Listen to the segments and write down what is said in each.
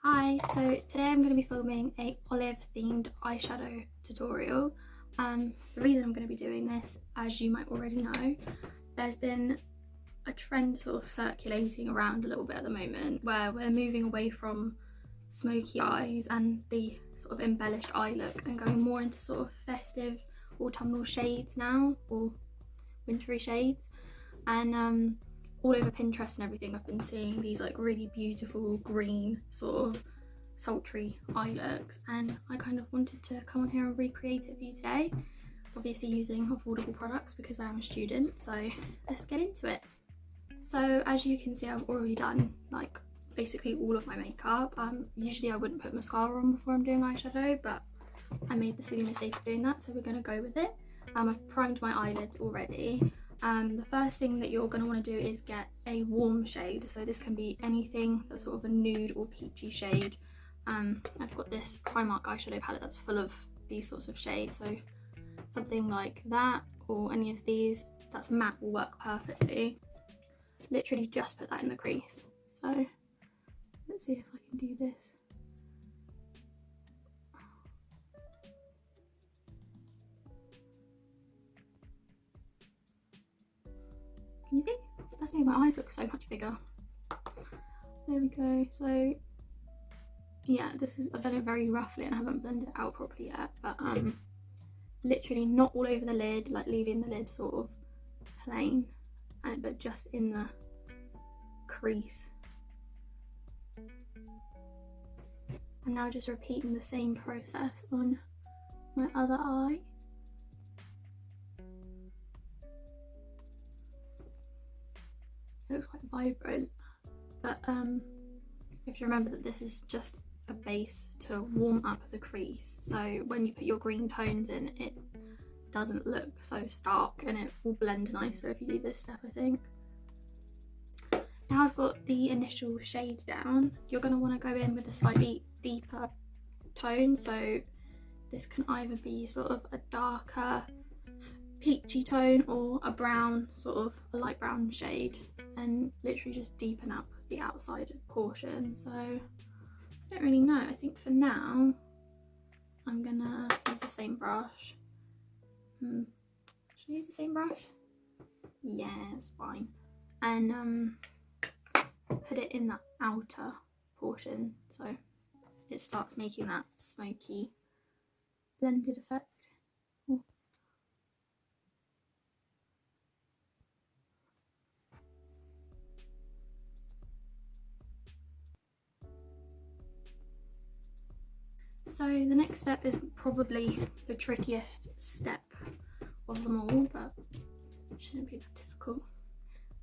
Hi, so today I'm going to be filming a olive themed eyeshadow tutorial. The reason I'm going to be doing this, as you might already know, there's been a trend sort of circulating around a little bit at the moment where we're moving away from smoky eyes and the sort of embellished eye look and going more into sort of festive autumnal shades now, or wintry shades. And all over Pinterest and everything I've been seeing these like really beautiful green sort of sultry eye looks, and I kind of wanted to come on here and recreate it for you today, obviously using affordable products because I am a student. So let's get into it. So as you can see, I've already done like basically all of my makeup. Usually I wouldn't put mascara on before I'm doing eyeshadow, but I made the silly mistake of doing that, so we're going to go with it. I've primed my eyelids already. The first thing that you're going to want to do is get a warm shade, so this can be anything that's sort of a nude or peachy shade. I've got this Primark eyeshadow palette that's full of these sorts of shades, so something like that or any of these that's matte will work perfectly. Literally just put that in the crease. So let's see if I can do this. Can you see? That's made my eyes look so much bigger. There we go. So yeah, I've done it very roughly and I haven't blended it out properly yet, but literally not all over the lid, like leaving the lid sort of plain, but just in the crease. I'm now just repeating the same process on my other eye. It looks quite vibrant, but you have to remember that this is just a base to warm up the crease, so when you put your green tones in, it doesn't look so stark and it will blend nicer if you do this step, I think. Now I've got the initial shade down, you're going to want to go in with a slightly deeper tone, so this can either be sort of a darker peachy tone or a brown, sort of a light brown shade, and literally just deepen up the outside portion. So I don't really know, I think for now I'm gonna use the same brush. Should I use the same brush? Yeah, it's fine. And put it in that outer portion so it starts making that smoky blended effect. Ooh. So the next step is probably the trickiest step of them all, but it shouldn't be that difficult.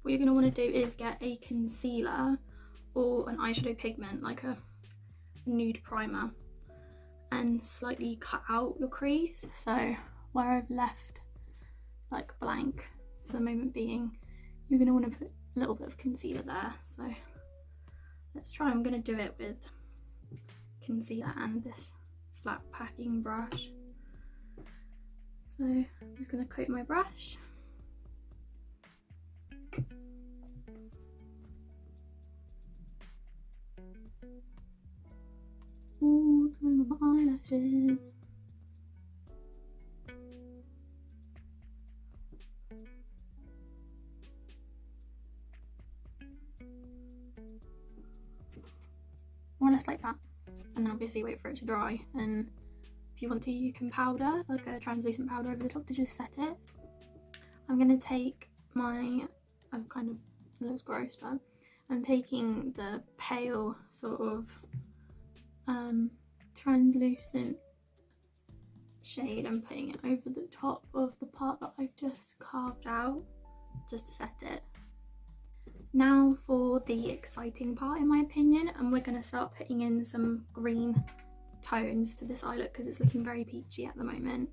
What you're going to want to do is get a concealer or an eyeshadow pigment, like a nude primer, and slightly cut out your crease. So where I've left like blank for the moment being, you're going to want to put a little bit of concealer there. So let's try. I'm going to do it with concealer and this flat packing brush. So I'm just going to coat my brush. All through my eyelashes. More or less like that, and obviously wait for it to dry, and if you want to you can powder, like a translucent powder over the top to just set it. I'm going to take my, it looks gross, but I'm taking the pale sort of translucent shade and putting it over the top of the part that I've just carved out just to set it. Now for the exciting part, in my opinion, and we're going to start putting in some green tones to this eye look because it's looking very peachy at the moment.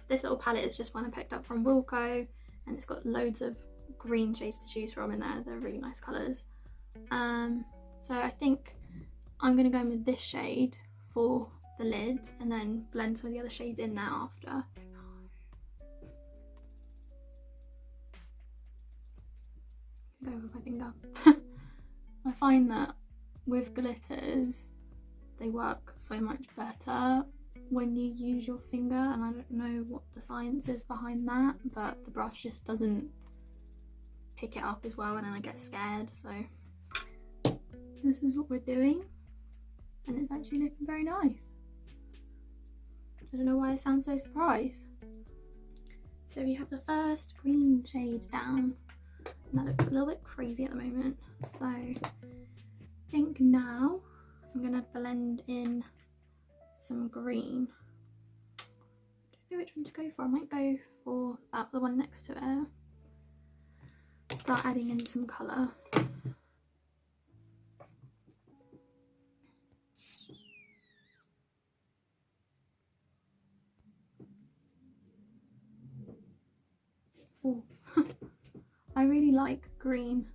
This little palette is just one I picked up from Wilko, and it's got loads of green shades to choose from in there. They're really nice colours. So I think I'm going to go in with this shade for the lid and then blend some of the other shades in there after. Go with my finger. I find that with glitters, they work so much better when you use your finger, and I don't know what the science is behind that, but the brush just doesn't pick it up as well, and then I get scared. So this is what we're doing, and it's actually looking very nice. I don't know why I sound so surprised. So we have the first green shade down, and that looks a little bit crazy at the moment. So I think now I'm gonna blend in some green. I don't know which one to go for. I might go for that, the one next to it. Start adding in some colour. Oh, I really like green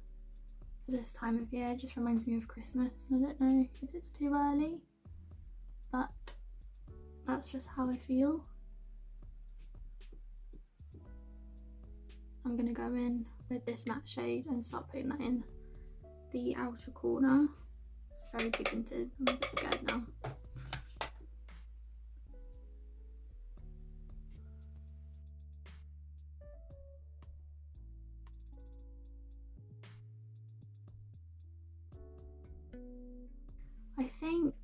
for this time of year. It just reminds me of Christmas. I don't know if it's too early, but that's just how I feel. I'm gonna go in with this matte shade and start putting that in the outer corner. Very pigmented. I'm a bit scared now. I think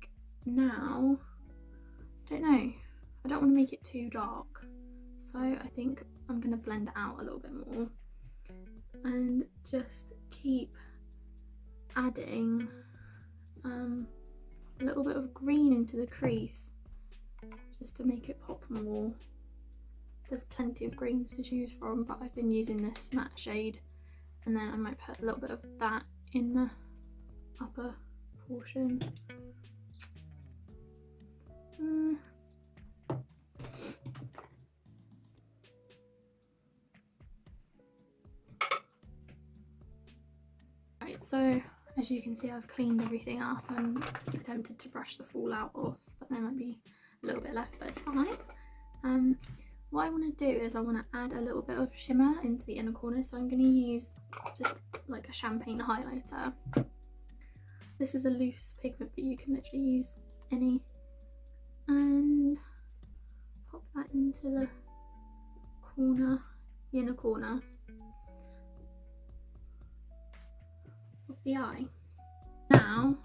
now, I don't know, I don't want to make it too dark, so I think I'm going to blend it out a little bit more and just keep adding a little bit of green into the crease just to make it pop more. There's plenty of greens to choose from, but I've been using this matte shade, and then I might put a little bit of that in the upper portion. Right, so as you can see, I've cleaned everything up and attempted to brush the fallout off, but there might be a little bit left, but it's fine. What I want to do is I want to add a little bit of shimmer into the inner corner, so I'm going to use just like a champagne highlighter. This is a loose pigment, but you can literally use any, and pop that into the corner, the inner corner of the eye. Now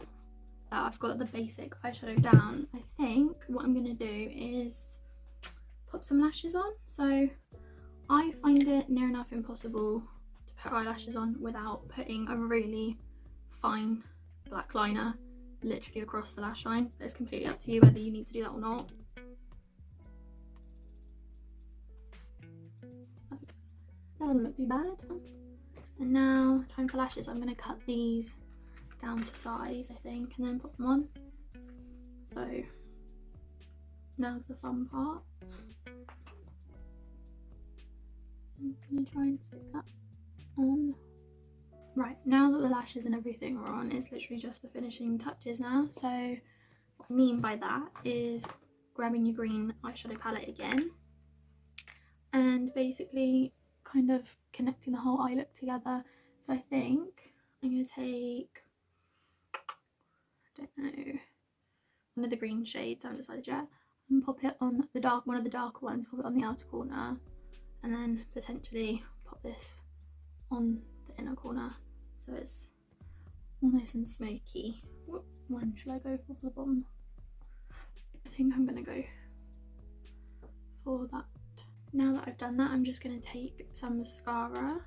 that I've got the basic eyeshadow down, I think what I'm going to do is pop some lashes on. So I find it near enough impossible to put eyelashes on without putting a really fine black liner literally across the lash line, but it's completely up to you whether you need to do that or not. That doesn't look too bad. And now time for lashes. I'm going to cut these down to size, I think, and then pop them on. So now's the fun part. I'm going to try and stick that on. Right, now that the lashes and everything are on, it's literally just the finishing touches now. So what I mean by that is grabbing your green eyeshadow palette again and basically kind of connecting the whole eye look together. So I think I'm going to take, I don't know, one of the green shades, I haven't decided yet, and pop it on the dark, one of the darker ones, pop it on the outer corner, and then potentially pop this on the inner corner so it's all nice and smoky. What one should I go for the bottom? I think I'm gonna go for that. Now that I've done that, I'm just gonna take some mascara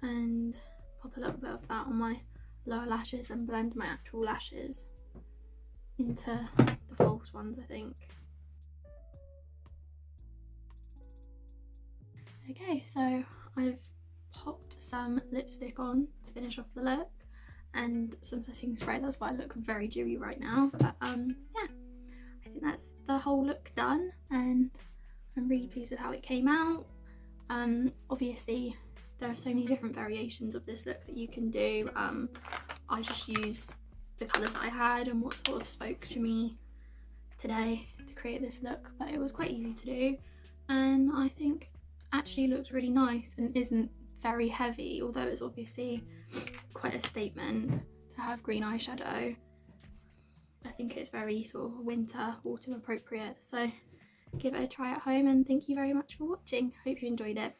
and pop a little bit of that on my lower lashes and blend my actual lashes into the false ones, I think. Okay, so I've popped some lipstick on to finish off the look and some setting spray. That's why I look very dewy right now, but yeah, I think that's the whole look done, and I'm really pleased with how it came out. Obviously there are so many different variations of this look that you can do. I just used the colours that I had and what sort of spoke to me today to create this look, but it was quite easy to do, and I think actually looks really nice and isn't very heavy, although it's obviously quite a statement to have green eyeshadow. think it's very sort of winter, autumn appropriate. So give it a try at home, and thank you very much for watching. Hope you enjoyed it.